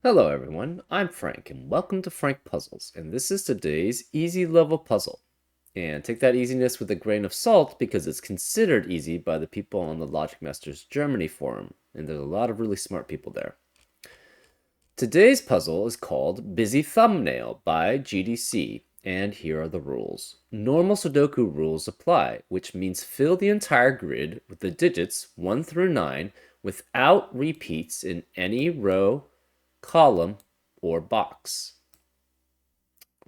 Hello everyone, I'm Frank and welcome to Frank Puzzles, and this is today's easy level puzzle. And take that easiness with a grain of salt because it's considered easy by the people on the Logic Masters Germany forum, and there's a lot of really smart people there. Today's puzzle is called Busy Thumbnail by GDC, and here are the rules. Normal Sudoku rules apply, which means fill the entire grid with the digits 1 through 9 without repeats in any row, column, or box.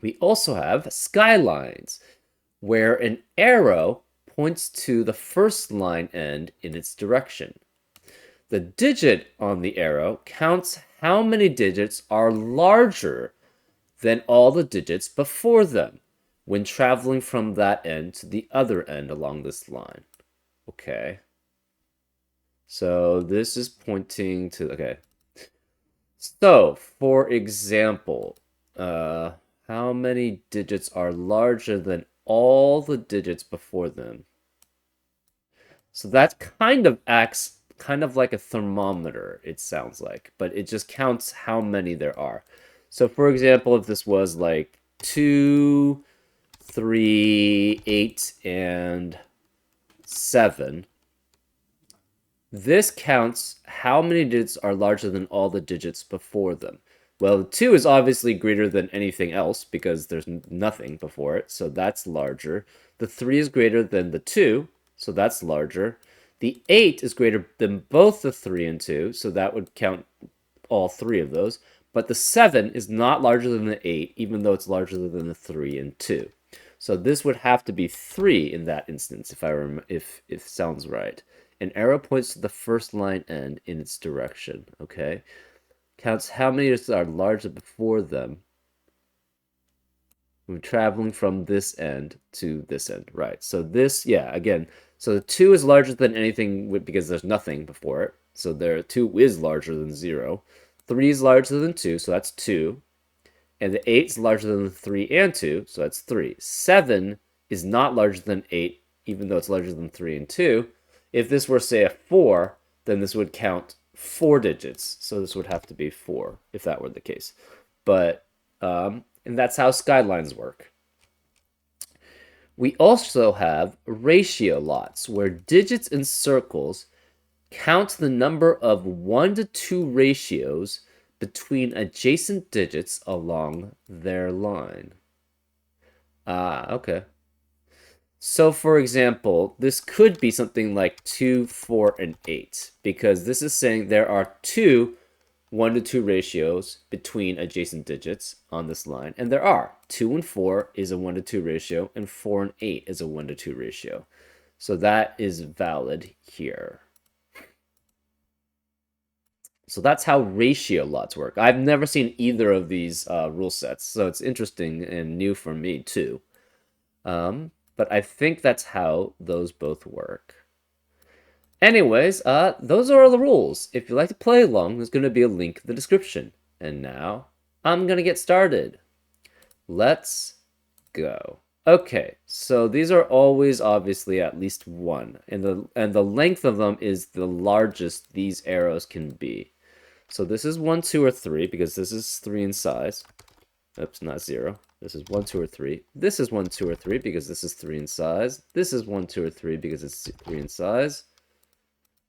We also have skylines, where an arrow points to the first line end in its direction. The digit on the arrow counts how many digits are larger than all the digits before them when traveling from that end to the other end along this line. Okay. So this is pointing to, okay. So, for example, how many digits are larger than all the digits before them? So that kind of acts kind of like a thermometer, it sounds like, but it just counts how many there are. So, for example, if this was like 2, 3, 8, and 7, this counts how many digits are larger than all the digits before them. Well, the 2 is obviously greater than anything else because there's nothing before it, so that's larger. The 3 is greater than the 2, so that's larger. The 8 is greater than both the 3 and 2, so that would count all 3 of those. But the 7 is not larger than the 8, even though it's larger than the 3 and 2. So this would have to be 3 in that instance, if sounds right. An arrow points to the first line end in its direction, okay? Counts how many are larger before them when traveling from this end to this end, right? So this, yeah, again, so the 2 is larger than anything because there's nothing before it. So there 2 is larger than 0. 3 is larger than 2, so that's 2. And the 8 is larger than the 3 and 2, so that's 3. 7 is not larger than 8, even though it's larger than 3 and 2. If this were, say, a 4, then this would count 4 digits. So this would have to be 4, if that were the case. But, and that's how skylines work. We also have ratio lots, where digits in circles count the number of 1 to 2 ratios between adjacent digits along their line. Ah, okay. So, for example, this could be something like 2, 4, and 8, because this is saying there are two 1 to 2 ratios between adjacent digits on this line, and there are. 2 and 4 is a 1 to 2 ratio, and 4 and 8 is a 1 to 2 ratio. So that is valid here. So that's how ratio lots work. I've never seen either of these rule sets, so it's interesting and new for me too. But I think that's how those both work. Anyways, those are all the rules. If you'd like to play along, there's going to be a link in the description. And now, I'm going to get started. Let's go. Okay, so these are always obviously at least 1, and the length of them is the largest these arrows can be. So this is 1, 2, or 3, because this is 3 in size. Oops, not 0. This is 1, 2, or 3. This is 1, 2, or 3, because this is 3 in size. This is 1, 2, or 3, because it's 3 in size.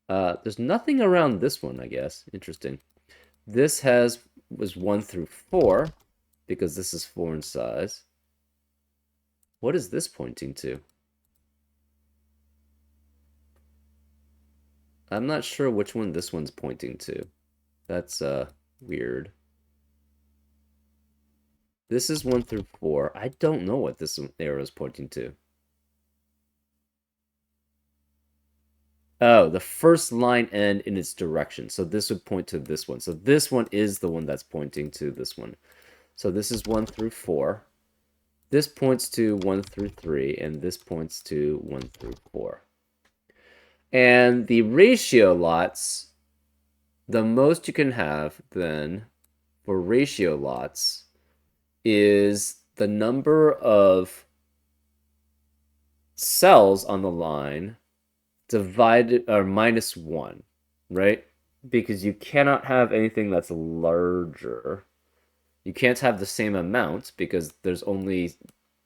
There's nothing around this one, I guess. Interesting. This was 1 through 4, because this is 4 in size. What is this pointing to? I'm not sure which one this one's pointing to. That's weird. This is 1 through 4. I don't know what this arrow is pointing to. Oh, the first line end in its direction. So this would point to this one. So this one is the one that's pointing to this one. So this is 1 through 4. This points to 1 through 3, and this points to 1 through 4. And the ratio lots, the most you can have then for ratio lots is the number of cells on the line divided or minus 1, right? because you cannot have anything that's larger. You can't have the same amount because there's only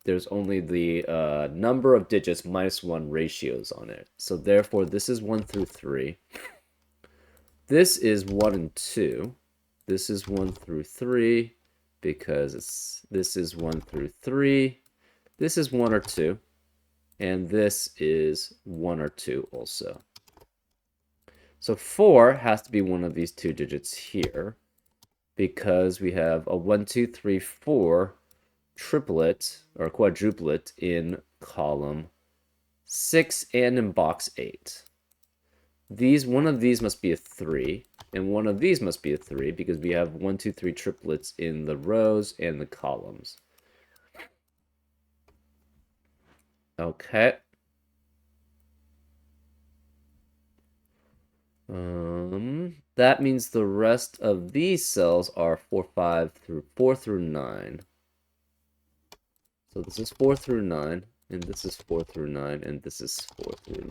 the number of digits minus one ratios on it. So therefore, this is 1 through 3. This is 1 and 2. This is 1 through 3 because this is 1 through 3. This is 1 or 2. And this is 1 or 2 also. So 4 has to be one of these two digits here because we have a 1, 2, 3, 4 triplet or quadruplet in column 6 and in box 8. One of these must be a 3, and one of these must be a 3 because we have 1, 2, 3 triplets in the rows and the columns. Okay. That means the rest of these cells are 4 through 9. So this is 4 through 9, and this is 4 through 9, and this is 4 through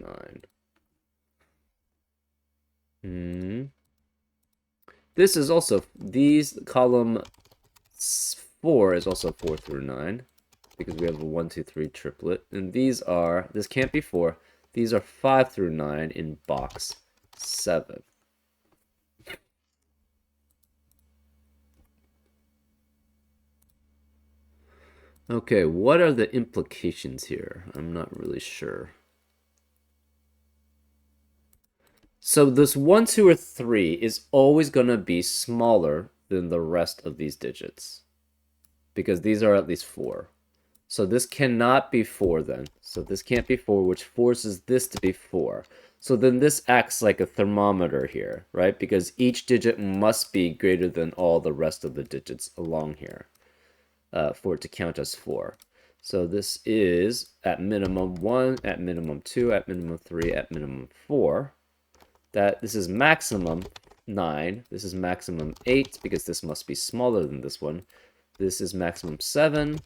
9. This is also, column 4 is also 4 through 9, because we have a 1, 2, 3 triplet. And this can't be 4, these are 5 through 9 in box 7. Okay, what are the implications here? I'm not really sure. So this 1, 2, or 3 is always going to be smaller than the rest of these digits. Because these are at least 4. So this cannot be 4 then. So this can't be 4, which forces this to be 4. So then this acts like a thermometer here, right? Because each digit must be greater than all the rest of the digits along here for it to count as 4. So this is at minimum 1, at minimum 2, at minimum 3, at minimum 4. This is maximum 9. This is maximum 8 because this must be smaller than this one. This is maximum 7.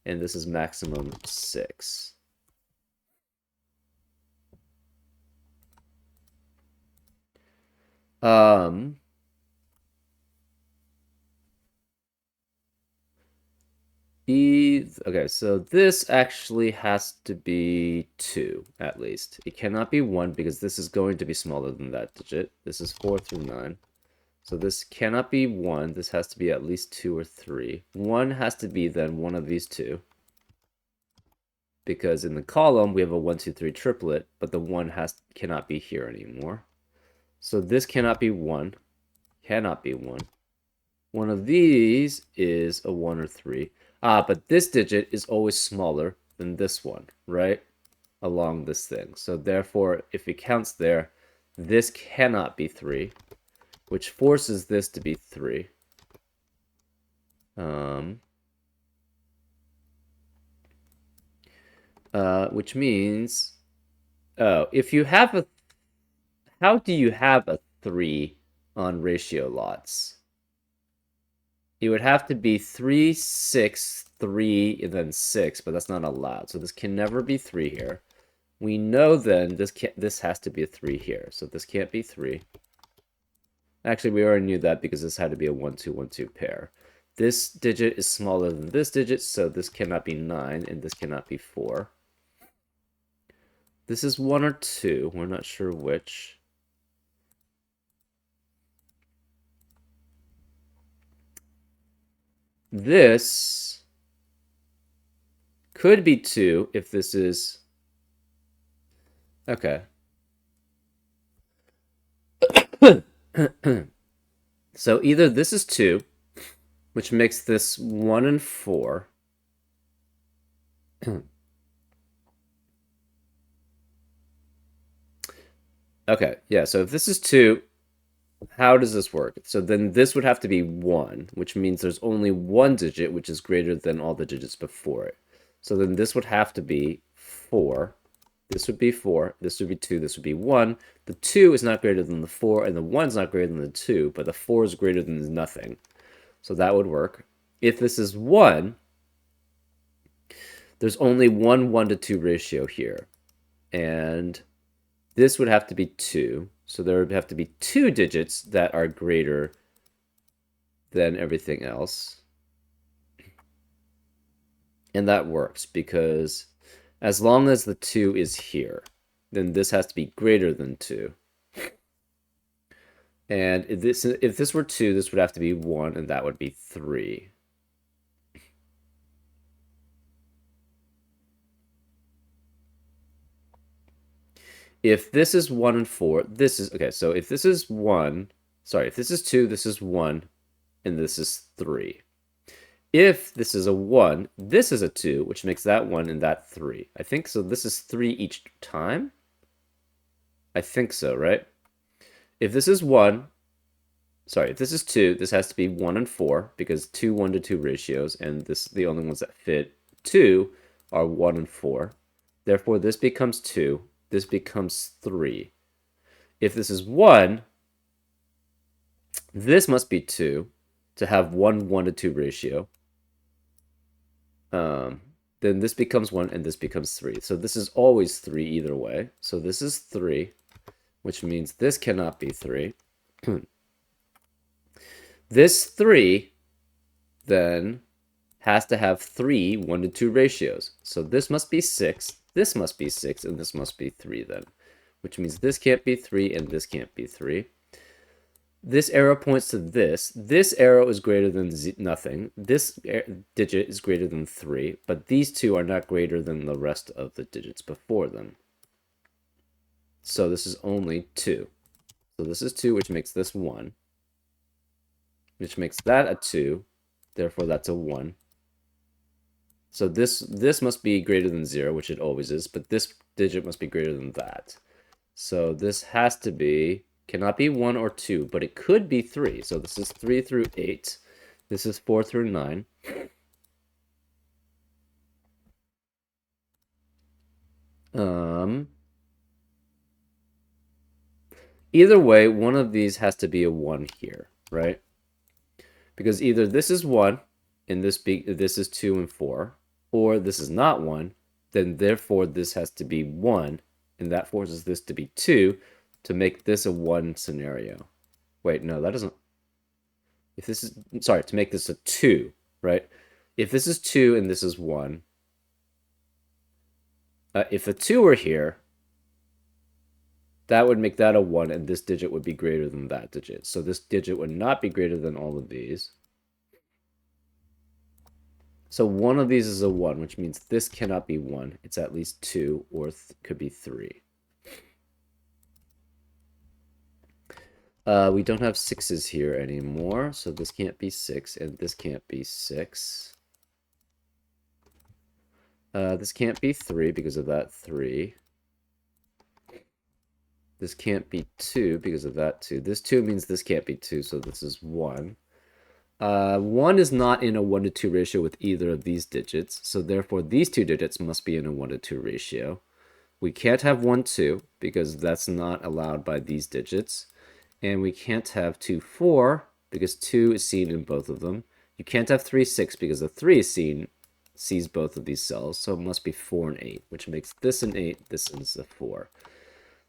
And this is maximum 6. Okay, so this actually has to be 2, at least. It cannot be 1 because this is going to be smaller than that digit. This is 4 through 9. So this cannot be 1. This has to be at least 2 or 3. 1 has to be then one of these two. Because in the column, we have a 1, 2, 3 triplet, but the 1 cannot be here anymore. So this cannot be 1. Cannot be 1. One of these is a 1 or 3. But this digit is always smaller than this one, right? Along this thing. So therefore, if it counts there, this cannot be 3, which forces this to be 3. Which means, if you have how do you have a 3 on ratio lots? It would have to be 3, 6, 3, and then 6, but that's not allowed. So this can never be 3 here. We know then this has to be a 3 here. So this can't be 3. Actually, we already knew that because this had to be a 1, 2, 1, 2 pair. This digit is smaller than this digit, so this cannot be 9, and this cannot be 4. This is 1 or 2. We're not sure which. This could be 2 if this is... Okay. So either this is 2, which makes this 1 and 4. Okay, yeah, so if this is 2, how does this work? So then this would have to be 1, which means there's only one digit which is greater than all the digits before it. So then this would have to be 4. This would be 4. This would be 2. This would be 1. The 2 is not greater than the 4, and the 1 is not greater than the 2, but the 4 is greater than nothing. So that would work. If this is 1, there's only one 1 to 2 ratio here. And this would have to be 2. So there would have to be 2 digits that are greater than everything else. And that works because as long as the 2 is here, then this has to be greater than 2. And if this were 2, this would have to be 1, and that would be 3. If this is 1 and 4, this is... Okay, so if this is 1... Sorry, if this is 2, this is 1, and this is 3. If this is a 1, this is a 2, which makes that 1 and that 3. I think so. This is 3 each time? I think so, right? If this is 1... Sorry, if this is 2, this has to be 1 and 4, because 2 1 to 2 ratios, and the only ones that fit 2 are 1 and 4. Therefore, this becomes 2. This becomes 3. If this is 1, this must be 2 to have 1 1 to 2 ratio. Then this becomes 1 and this becomes 3. So this is always 3 either way. So this is 3, which means this cannot be 3. This 3 then has to have 3 1 to 2 ratios. So this must be 6, this must be 6, and this must be 3 then. Which means this can't be 3 and this can't be 3. This arrow points to this. This arrow is greater than nothing. This digit is greater than 3, but these two are not greater than the rest of the digits before them. So this is only 2. So this is 2, which makes this 1, which makes that a 2. Therefore, that's a 1. So this must be greater than 0, which it always is, but this digit must be greater than that. So this has to be... Cannot be 1 or 2, but it could be 3. So this is 3 through 8. This is 4 through 9. Either way, one of these has to be a 1 here, right? Because either this is 1, and this is 2 and 4, or this is not 1, then therefore this has to be 1, and that forces this to be 2, to make this a 1 scenario. Wait, no, that doesn't... If this is... Sorry, to make this a 2, right? If this is 2 and this is 1... if the 2 were here, that would make that a 1, and this digit would be greater than that digit. So this digit would not be greater than all of these. So one of these is a 1, which means this cannot be 1. It's at least 2, or could be 3. We don't have 6s here anymore, so this can't be 6, and this can't be 6. This can't be 3 because of that 3. This can't be 2 because of that 2. This 2 means this can't be 2, so this is 1. 1 is not in a 1 to 2 ratio with either of these digits, so therefore these two digits must be in a 1 to 2 ratio. We can't have 1, 2, because that's not allowed by these digits. And we can't have 2, 4, because 2 is seen in both of them. You can't have 3, 6, because the 3 is sees both of these cells, so it must be 4 and 8, which makes this an 8, this is a 4.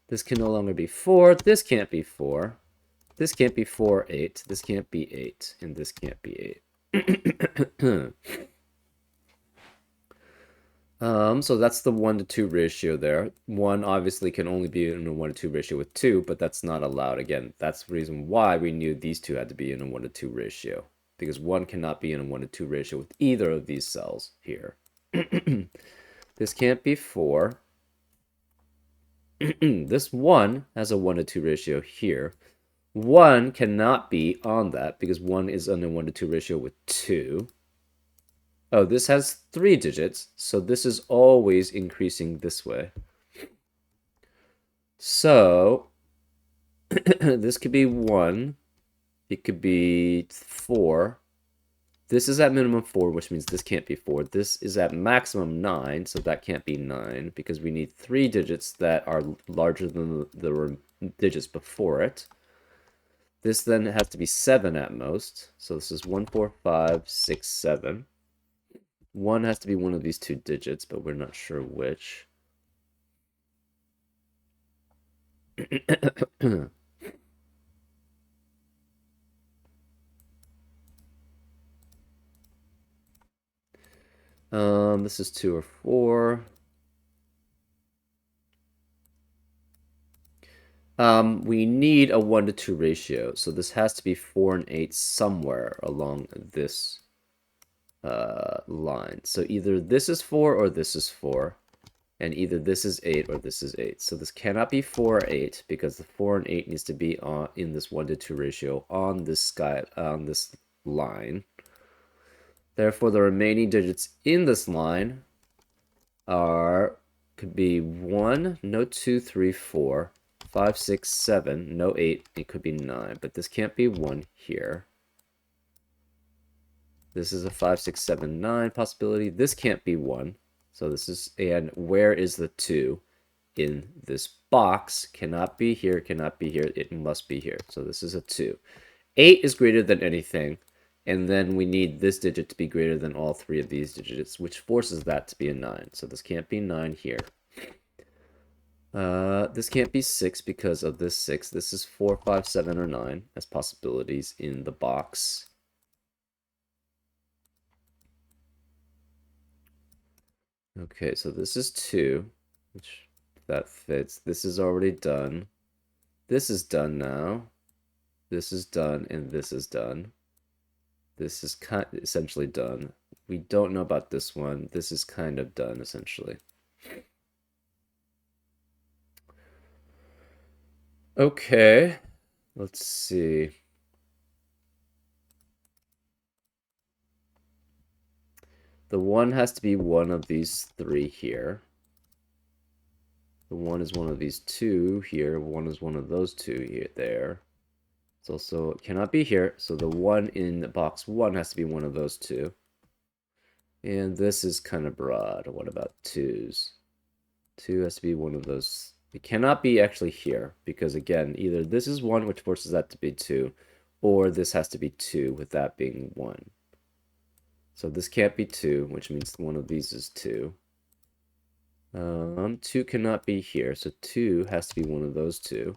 This can no longer be 4, this can't be 4, this can't be 4, 8, this can't be 8, and this can't be 8. So that's the 1 to 2 ratio there. 1 obviously can only be in a 1 to 2 ratio with 2, but that's not allowed. Again, that's the reason why we knew these two had to be in a 1 to 2 ratio, because 1 cannot be in a 1 to 2 ratio with either of these cells here. This can't be 4. This 1 has a 1 to 2 ratio here. 1 cannot be on that, because 1 is in a 1 to 2 ratio with 2. Oh, this has 3 digits, so this is always increasing this way. So, this could be 1. It could be 4. This is at minimum 4, which means this can't be 4. This is at maximum 9, so that can't be 9, because we need 3 digits that are larger than the digits before it. This then has to be 7 at most. So this is 1, 4, 5, 6, 7. 1 has to be one of these two digits, but we're not sure which. This is 2 or 4. We need a 1 to 2 ratio, so this has to be 4 and 8 somewhere along this line. So either this is 4 or this is 4, and either this is 8 or this is 8. So this cannot be 4 or 8 because the 4 and 8 needs to be in this 1 to 2 ratio on this line. Therefore, the remaining digits in this line could be 1, no 2, 3, 4, 5, 6, 7, no 8, it could be 9, but this can't be 1 here. This is a 5, 6, 7, 9 possibility. This can't be 1. So this is, and where is the 2 in this box? Cannot be here, cannot be here, it must be here. So this is a 2. 8 is greater than anything, and then we need this digit to be greater than all 3 of these digits, which forces that to be a 9. So this can't be 9 here. This can't be 6 because of this 6. This is 4, 5, 7, or 9 as possibilities in the box. Okay, so this is 2, which that fits. This is already done. This is done now. This is done, and this is done. This is essentially done. We don't know about this one. This is kind of done, essentially. Okay, let's see. The 1 has to be one of these 3 here. The 1 is one of these 2 here. 1 is one of those 2 here, there. It's also, it cannot be here, so the 1 in box 1 has to be one of those 2. And this is kind of broad. What about 2s? 2 has to be one of those. It cannot be actually here, because again, either this is 1, which forces that to be 2, or this has to be 2, with that being 1. So this can't be 2, which means one of these is 2. 2 cannot be here, so 2 has to be one of those 2.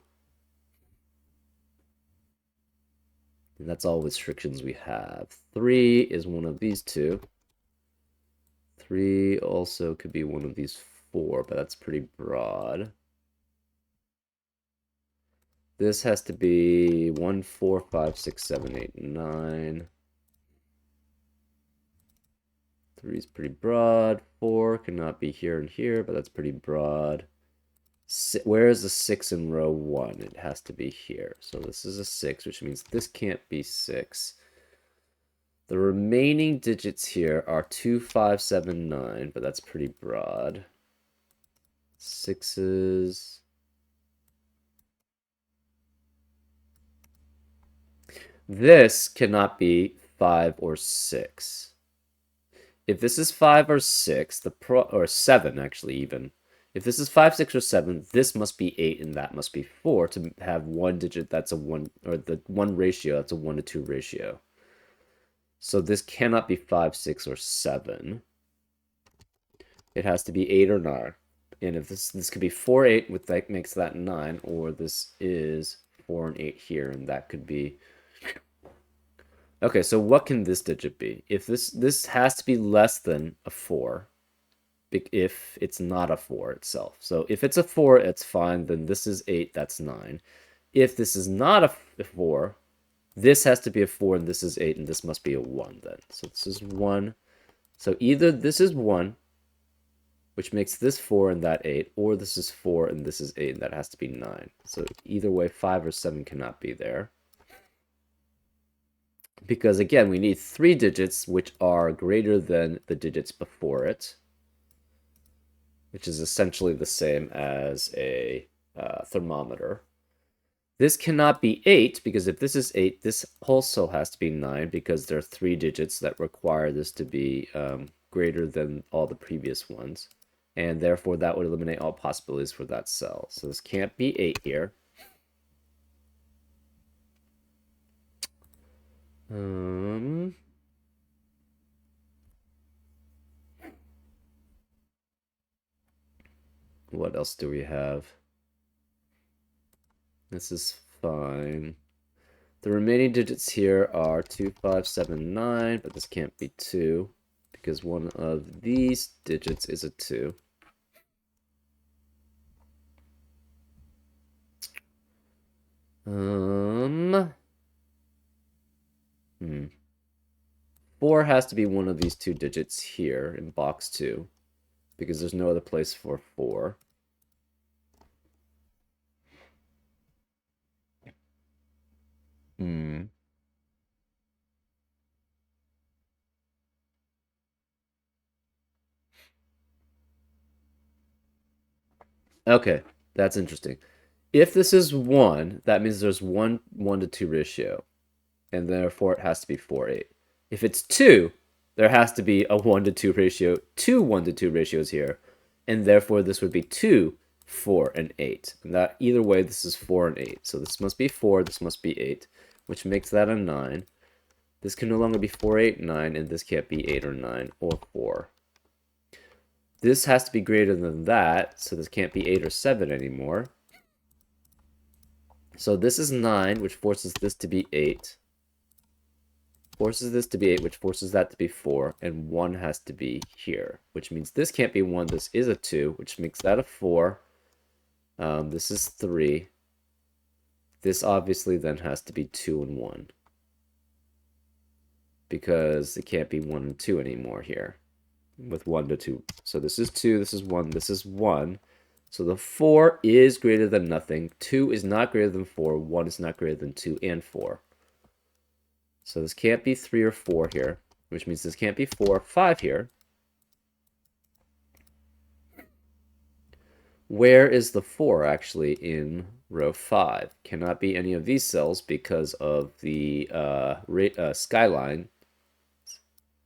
And that's all restrictions we have. 3 is one of these 2. 3 also could be one of these 4, but that's pretty broad. This has to be 1, 4, 5, 6, 7, 8, 9. 3 is pretty broad. 4 cannot be here and here, but that's pretty broad. Where is the 6 in row 1? It has to be here. So this is a 6, which means this can't be 6. The remaining digits here are 2, 5, 7, 9, but that's pretty broad. 6s. This cannot be 5 or 6. If this is 5 or 6, or 7 actually even. If this is 5, 6, or 7, this must be 8 and that must be 4 to have one digit that's a 1, or the one ratio that's a 1 to 2 ratio. So this cannot be 5, 6, or 7. It has to be 8 or 9. And if this could be 4, 8, with that makes that 9, or this is 4 and 8 here, and that could be. Okay, so what can this digit be? If this has to be less than a 4, if it's not a 4 itself. So if it's a 4, it's fine, then this is 8, that's 9. If this is not a 4, this has to be a 4, and this is 8, and this must be a 1 then. So this is 1. So either this is 1, which makes this 4 and that 8, or this is 4 and this is 8, and that has to be 9. So either way, 5 or 7 cannot be there. Because again, we need 3 digits which are greater than the digits before it, which is essentially the same as a thermometer. This cannot be 8, because if this is 8, this also has to be 9, because there are 3 digits that require this to be greater than all the previous ones. And therefore, that would eliminate all possibilities for that cell. So this can't be 8 here. What else do we have? This is fine. The remaining digits here are 2, 5, 7, 9, but this can't be 2 because one of these digits is a 2. Hmm. 4 has to be one of these two digits here in box 2 because there's no other place for 4. Hmm. Okay, that's interesting. If this is 1, that means there's 1 to 2 ratio, and therefore it has to be 4, 8. If it's 2, there has to be a 1 to 2 ratio, 2 1 to 2 ratios here, and therefore this would be 2, 4, and 8. And that either way, this is 4 and 8. So this must be 4, this must be 8, which makes that a 9. This can no longer be 4, 8, 9, and this can't be 8 or 9 or 4. This has to be greater than that, so this can't be 8 or 7 anymore. So this is 9, which forces this to be 8. Forces this to be 8, which forces that to be 4. And 1 has to be here, which means this can't be 1. This is a 2, which makes that a 4. This is 3. This obviously then has to be 2 and 1. Because it can't be 1 and 2 anymore here. With 1 to 2. So this is 2, this is 1, this is 1. So the 4 is greater than nothing. 2 is not greater than 4. 1 is not greater than 2 and 4. So this can't be 3 or 4 here, which means this can't be 4, 5 here. Where is the 4 actually in row 5? Cannot be any of these cells because of the skyline.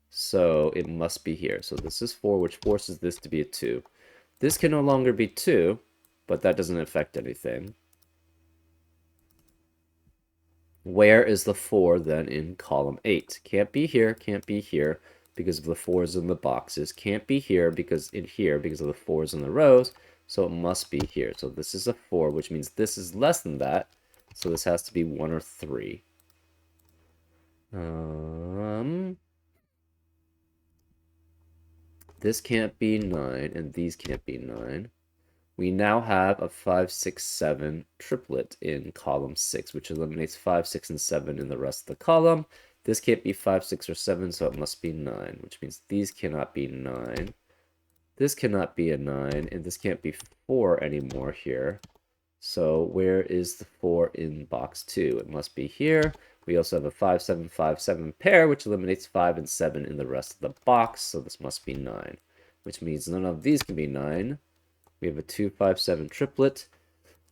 So it must be here. So this is 4, which forces this to be a 2. This can no longer be 2, but that doesn't affect anything. Where is the 4 then in column 8? Can't be here, can't be here because of the 4s in the boxes. Can't be here because of the 4s in the rows. So it must be here. So this is a 4, which means this is less than that. So this has to be 1 or 3. This can't be 9, and these can't be 9. We now have a 5, 6, 7 triplet in column 6, which eliminates 5, 6, and 7 in the rest of the column. This can't be 5, 6, or 7, so it must be 9, which means these cannot be 9. This cannot be a 9, and this can't be 4 anymore here. So where is the 4 in box 2? It must be here. We also have a 5, 7, 5, 7 pair, which eliminates 5 and 7 in the rest of the box, so this must be 9, which means none of these can be 9. We have a 2, 5, 7 triplet.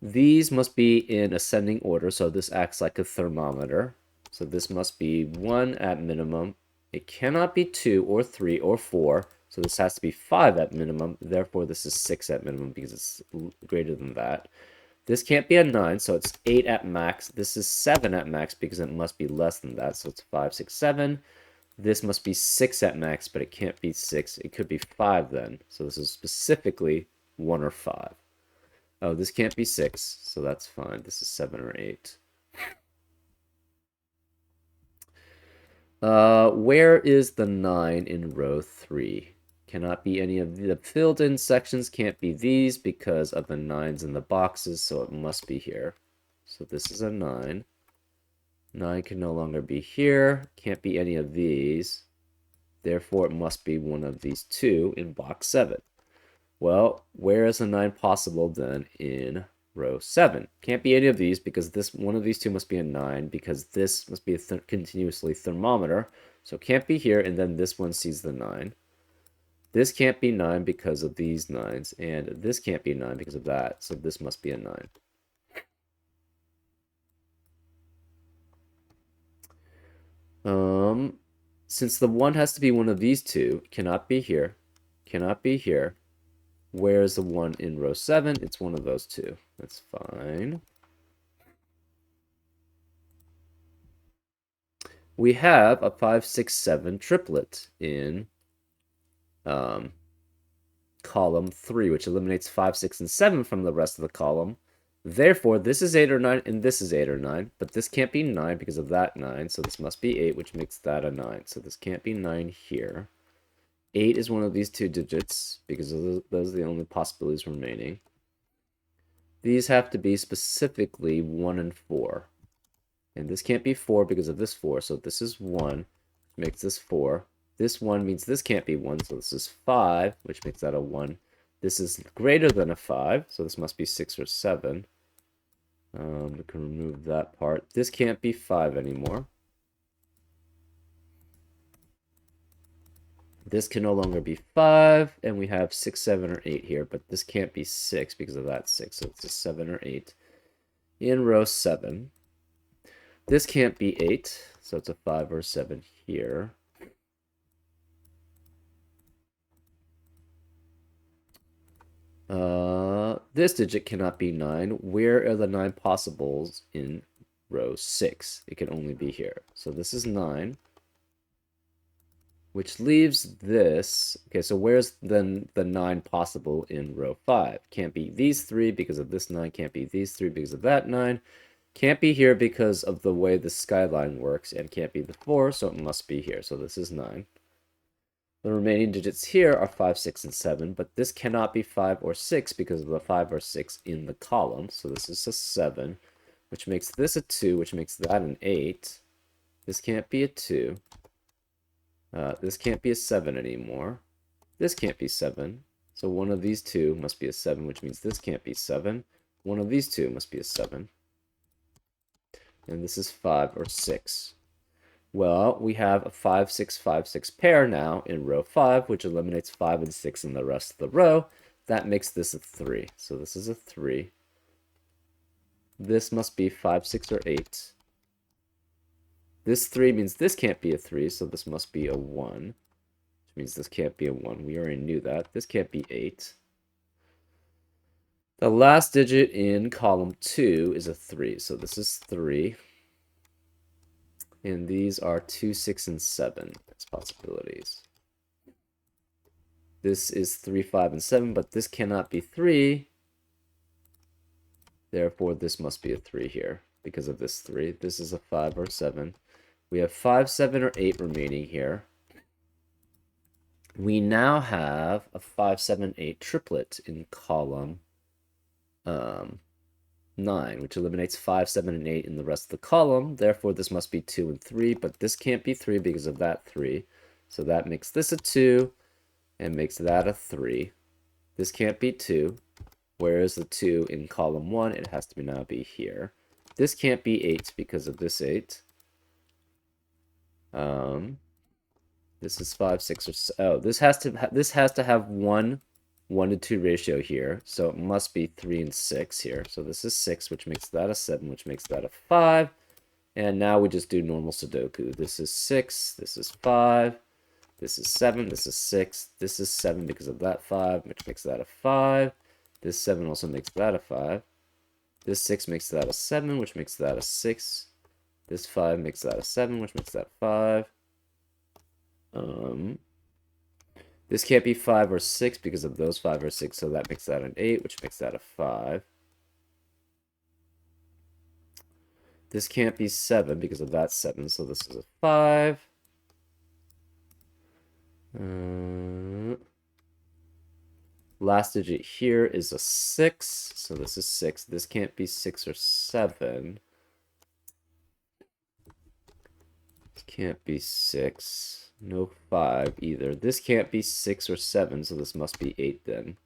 These must be in ascending order, so this acts like a thermometer. So this must be 1 at minimum. It cannot be 2 or 3 or 4, so this has to be 5 at minimum. Therefore, this is 6 at minimum because it's greater than that. This can't be a 9, so it's 8 at max. This is 7 at max because it must be less than that, so it's 5, 6, 7. This must be 6 at max, but it can't be 6. It could be 5 then. So this is specifically 1 or 5. Oh, this can't be 6, so that's fine. This is 7 or 8. Where is the 9 in row 3? Cannot be any of the filled-in sections. Can't be these because of the 9s in the boxes, so it must be here. So this is a 9. 9 can no longer be here. Can't be any of these. Therefore, it must be one of these two in box 7. Well, where is a 9 possible then in row 7? Can't be any of these because this one of these two must be a 9 because this must be a continuously thermometer. So it can't be here, and then this one sees the 9. This can't be 9 because of these 9s, and this can't be 9 because of that, so this must be a 9. Since the 1 has to be one of these two, cannot be here, cannot be here. Where is the 1 in row 7? It's one of those two. That's fine. We have a 5, 6, 7 triplet in column 3, which eliminates 5, 6, and 7 from the rest of the column. Therefore, this is 8 or 9, and this is 8 or 9, but this can't be 9 because of that 9, so this must be 8, which makes that a 9. So this can't be 9 here. 8 is one of these two digits, because those are the only possibilities remaining. These have to be specifically 1 and 4. And this can't be 4 because of this 4, so this is 1, which makes this 4. This 1 means this can't be 1, so this is 5, which makes that a 1. This is greater than a 5, so this must be 6 or 7. We can remove that part. This can't be 5 anymore. This can no longer be 5, and we have 6, 7, or 8 here, but this can't be 6 because of that 6, so it's a 7 or 8 in row 7. This can't be 8, so it's a 5 or 7 here. This digit cannot be 9. Where are the 9 possibles in row 6? It can only be here. So this is 9, which leaves this. Okay, so where's then the 9 possible in row 5? Can't be these 3 because of this 9. Can't be these 3 because of that 9. Can't be here because of the way the skyline works, and can't be the 4, so it must be here. So this is 9. The remaining digits here are 5, 6, and 7, but this cannot be 5 or 6 because of the 5 or 6 in the column. So this is a 7, which makes this a 2, which makes that an 8. This can't be a 2. This can't be a 7 anymore. This can't be 7. So one of these two must be a 7, which means this can't be 7. One of these two must be a 7. And this is 5 or 6. Well, we have a 5, 6, 5, 6 pair now in row 5, which eliminates 5 and 6 in the rest of the row. That makes this a 3. So this is a 3. This must be 5, 6, or 8. This 3 means this can't be a 3, so this must be a 1. Which means this can't be a 1. We already knew that. This can't be 8. The last digit in column 2 is a 3, so this is 3. And these are 2, 6, and 7 as possibilities. This is 3, 5, and 7, but this cannot be 3. Therefore, this must be a 3 here because of this 3. This is a 5 or 7. We have 5, 7, or 8 remaining here. We now have a 5, 7, 8 triplet in column 9, which eliminates 5, 7, and 8 in the rest of the column. Therefore, this must be 2 and 3, but this can't be 3 because of that 3. So that makes this a 2 and makes that a 3. This can't be 2. Where is the 2 in column 1? It has to now be here. This can't be 8 because of this 8. This is 5, 6, or oh, this has to have 1 to 2 ratio here, so it must be 3 and 6 here. So this is 6, which makes that a 7, which makes that a 5. And now we just do normal Sudoku. This is 6, this is 5, this is 7, this is 6, this is 7 because of that 5, which makes that a 5. This 7 also makes that a 5. This 6 makes that a 7, which makes that a 6. This 5 makes that a 7, which makes that 5. This can't be 5 or 6 because of those 5 or 6, so that makes that an 8, which makes that a 5. This can't be 7 because of that 7, so this is a 5. Last digit here is a 6, so this is 6. This can't be 6 or 7. This can't be 6. No 5 either. This can't be 6 or 7, so this must be 8 then.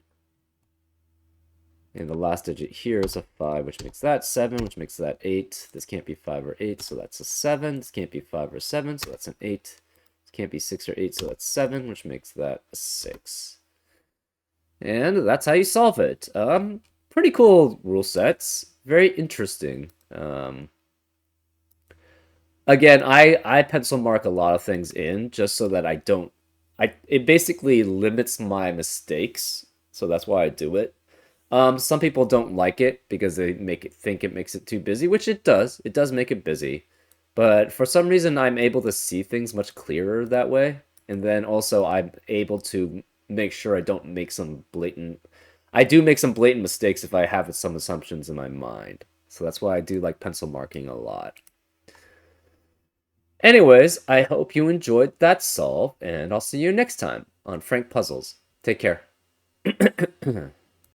And the last digit here is a 5, which makes that 7, which makes that 8. This can't be 5 or 8, so that's a 7. This can't be 5 or 7, so that's an 8. This can't be 6 or 8, so that's 7, which makes that a 6. And that's how you solve it. Pretty cool rule sets. Very interesting. Again, I pencil mark a lot of things in just so that I don't. It basically limits my mistakes, so that's why I do it. Some people don't like it because they think it makes it too busy, which it does. It does make it busy. But for some reason, I'm able to see things much clearer that way. And then also, I'm able to make sure I don't make some blatant. I do make some blatant mistakes if I have some assumptions in my mind. So that's why I do like pencil marking a lot. Anyways, I hope you enjoyed that solve, and I'll see you next time on Frank Puzzles. Take care.